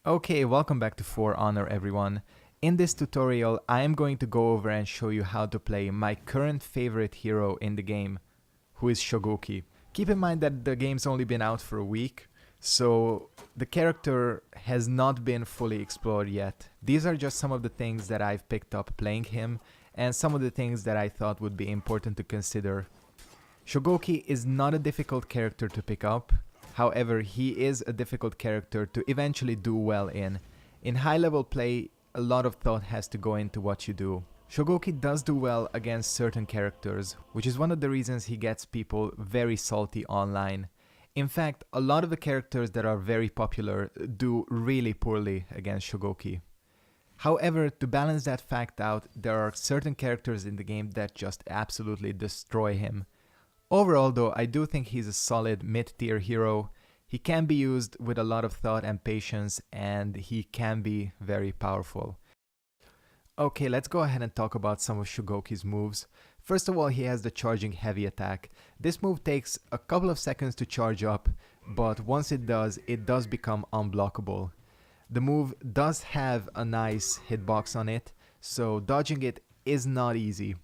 Okay, welcome back to For Honor everyone. In this tutorial, I am going to go over and show you how to play my current favorite hero in the game, who is Shoguki. Keep in mind that the game's only been out for a week, so the character has not been fully explored yet. These are just some of the things that I've picked up playing him, and some of the things that I thought would be important to consider. Shoguki is not a difficult character to pick up. However, he is a difficult character to eventually do well in. In high level play, a lot of thought has to go into what you do. Shoguki does do well against certain characters, which is one of the reasons he gets people very salty online. In fact, a lot of the characters that are very popular do really poorly against Shoguki. However, to balance that fact out, there are certain characters in the game that just absolutely destroy him. Overall though, I do think he's a solid mid-tier hero. He can be used with a lot of thought and patience, and he can be very powerful. Okay, let's go ahead and talk about some of Shoguki's moves. First of all, he has the charging heavy attack. This move takes a couple of seconds to charge up, but once it does become unblockable. The move does have a nice hitbox on it, so dodging it is not easy.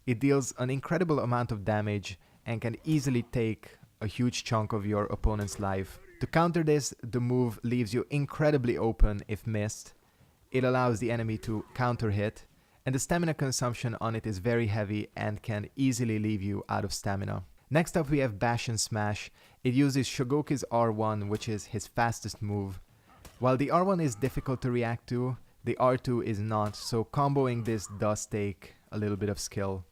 It deals an incredible amount of damage and can easily take a huge chunk of your opponent's life. To counter this, the move leaves you incredibly open if missed. It allows the enemy to counter hit, and the stamina consumption on it is very heavy and can easily leave you out of stamina. Next up we have Bash and Smash. It uses Shoguki's R1, which is his fastest move. While the R1 is difficult to react to, the R2 is not, so comboing this does take a little bit of skill.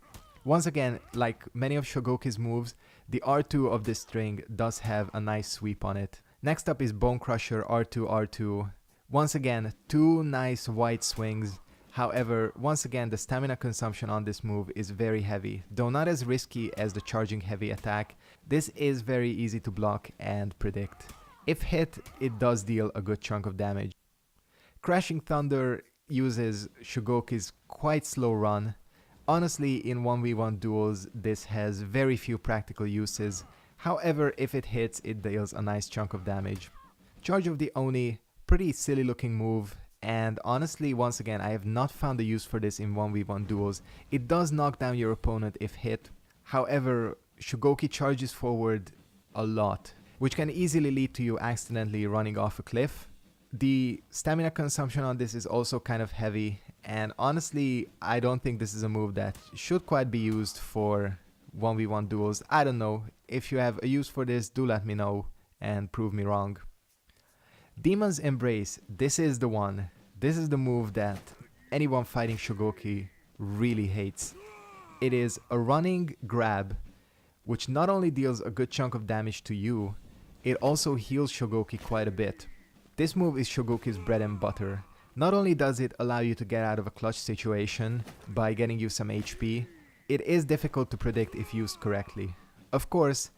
Once again, like many of Shoguki's moves, the R2 of this string does have a nice sweep on it. Next up is Bone Crusher R2 R2. Once again, two nice wide swings. However, once again, the stamina consumption on this move is very heavy. Though not as risky as the charging heavy attack, this is very easy to block and predict. If hit, it does deal a good chunk of damage. Crashing Thunder uses Shoguki's quite slow run. Honestly, in 1v1 duels, this has very few practical uses. However, if it hits, it deals a nice chunk of damage. Charge of the Oni, pretty silly looking move, and honestly, once again, I have not found a use for this in 1v1 duels. It does knock down your opponent if hit. However, Shoguki charges forward a lot, which can easily lead to you accidentally running off a cliff. The stamina consumption on this is also kind of heavy, and honestly, I don't think this is a move that should quite be used for 1v1 duels. I don't know. If you have a use for this, do let me know and prove me wrong. Demon's Embrace, this is the one. This is the move that anyone fighting Shoguki really hates. It is a running grab, which not only deals a good chunk of damage to you, it also heals Shoguki quite a bit. This move is Shoguki's bread and butter. Not only does it allow you to get out of a clutch situation by getting you some HP, it is difficult to predict if used correctly. Of course,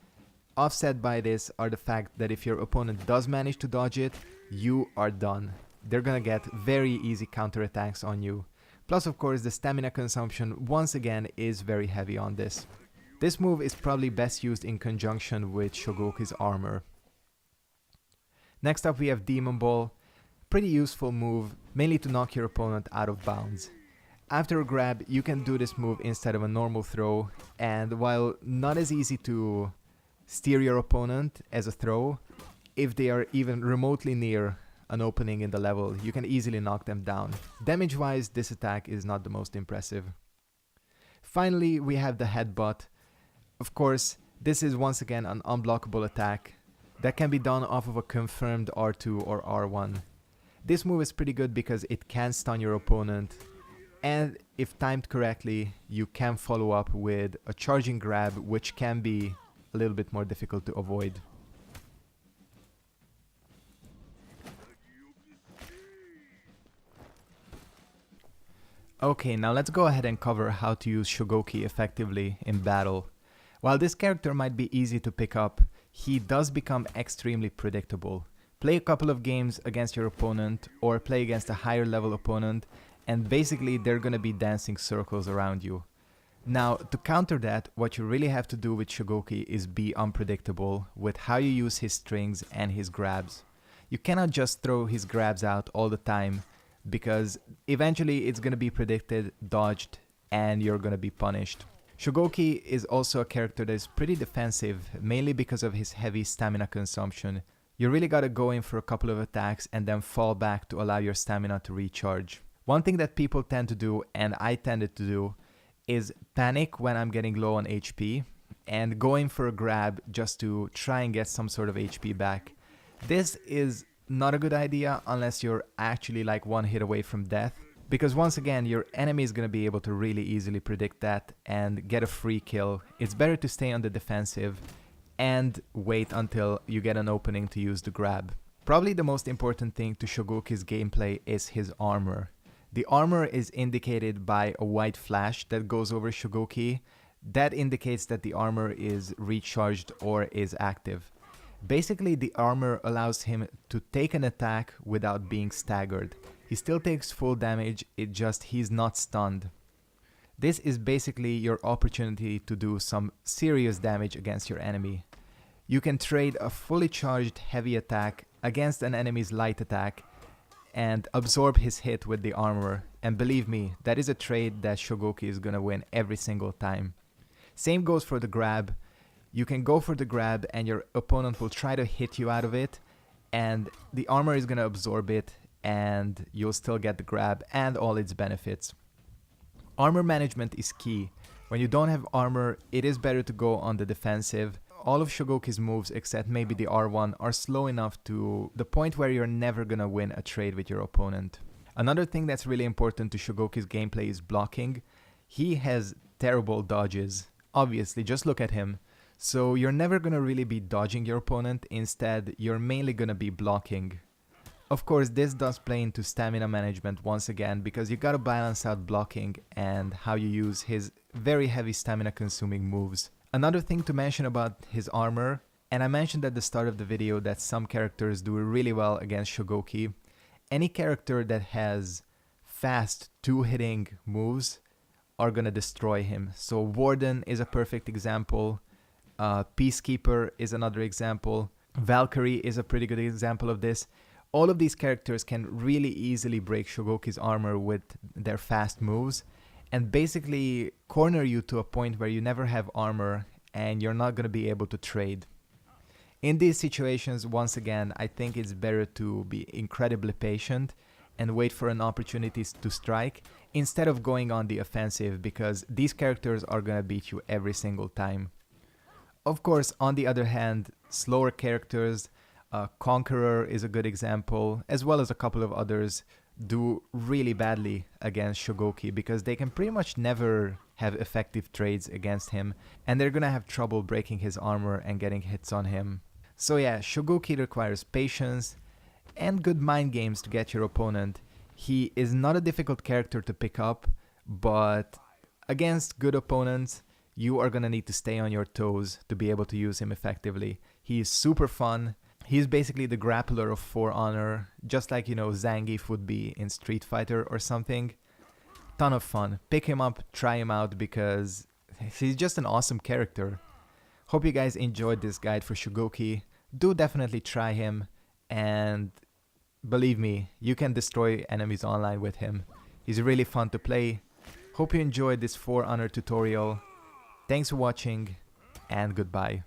offset by this are the fact that if your opponent does manage to dodge it, you are done. They're gonna get very easy counterattacks on you. Plus, of course, the stamina consumption once again is very heavy on this. This move is probably best used in conjunction with Shoguki's armor. Next up we have Demon Ball. Pretty useful move, mainly to knock your opponent out of bounds. After a grab, you can do this move instead of a normal throw, and while not as easy to steer your opponent as a throw, if they are even remotely near an opening in the level, you can easily knock them down. Damage wise, this attack is not the most impressive. Finally, we have the Headbutt. Of course, this is once again an unblockable attack that can be done off of a confirmed R2 or R1. This move is pretty good because it can stun your opponent, and if timed correctly, you can follow up with a charging grab, which can be a little bit more difficult to avoid. Okay, now let's go ahead and cover how to use Shoguki effectively in battle. While this character might be easy to pick up, he does become extremely predictable. Play a couple of games against your opponent or play against a higher level opponent, and basically they're gonna be dancing circles around you. Now, to counter that, what you really have to do with Shoguki is be unpredictable with how you use his strings and his grabs. You cannot just throw his grabs out all the time, because eventually it's going to be predicted, dodged, and you're going to be punished. Shoguki is also a character that is pretty defensive, mainly because of his heavy stamina consumption. You really gotta go in for a couple of attacks and then fall back to allow your stamina to recharge. One thing that people tend to do, and I tended to do, is panic when I'm getting low on HP and go in for a grab just to try and get some sort of HP back. This is not a good idea unless you're actually like one hit away from death, because once again your enemy is going to be able to really easily predict that and get a free kill. It's better to stay on the defensive and wait until you get an opening to use the grab. Probably the most important thing to Shoguki's gameplay is his armor. The armor is indicated by a white flash that goes over Shoguki. That indicates that the armor is recharged or is active. Basically, the armor allows him to take an attack without being staggered. He still takes full damage, it just he's not stunned. This is basically your opportunity to do some serious damage against your enemy. You can trade a fully charged heavy attack against an enemy's light attack and absorb his hit with the armor, and believe me, that is a trade that Shoguki is gonna win every single time. Same goes for the grab. You can go for the grab and your opponent will try to hit you out of it, and the armor is gonna absorb it and you'll still get the grab and all its benefits. Armor management is key. When you don't have armor, it is better to go on the defensive. All of Shoguki's moves, except maybe the R1, are slow enough to the point where you're never gonna win a trade with your opponent. Another thing that's really important to Shoguki's gameplay is blocking. He has terrible dodges. Obviously, just look at him. So you're never gonna really be dodging your opponent. Instead, you're mainly gonna be blocking. Of course, this does play into stamina management once again, because you gotta balance out blocking and how you use his very heavy stamina consuming moves. Another thing to mention about his armor, and I mentioned at the start of the video that some characters do really well against Shoguki. Any character that has fast two-hitting moves are gonna destroy him. So Warden is a perfect example. Peacekeeper is another example. Valkyrie is a pretty good example of this. All of these characters can really easily break Shoguki's armor with their fast moves and basically corner you to a point where you never have armor and you're not going to be able to trade. In these situations, once again, I think it's better to be incredibly patient and wait for an opportunity to strike instead of going on the offensive, because these characters are going to beat you every single time. Of course, on the other hand, slower characters, Conqueror is a good example, as well as a couple of others, do really badly against Shoguki because they can pretty much never have effective trades against him, and they're gonna have trouble breaking his armor and getting hits on him. So yeah, Shoguki requires patience and good mind games to get your opponent. He is not a difficult character to pick up, but against good opponents, you are gonna need to stay on your toes to be able to use him effectively. He is super fun. He's basically the grappler of For Honor, just like, you know, Zangief would be in Street Fighter or something. Ton of fun. Pick him up, try him out, because he's just an awesome character. Hope you guys enjoyed this guide for Shoguki. Do definitely try him, and believe me, you can destroy enemies online with him. He's really fun to play. Hope you enjoyed this For Honor tutorial. Thanks for watching, and goodbye.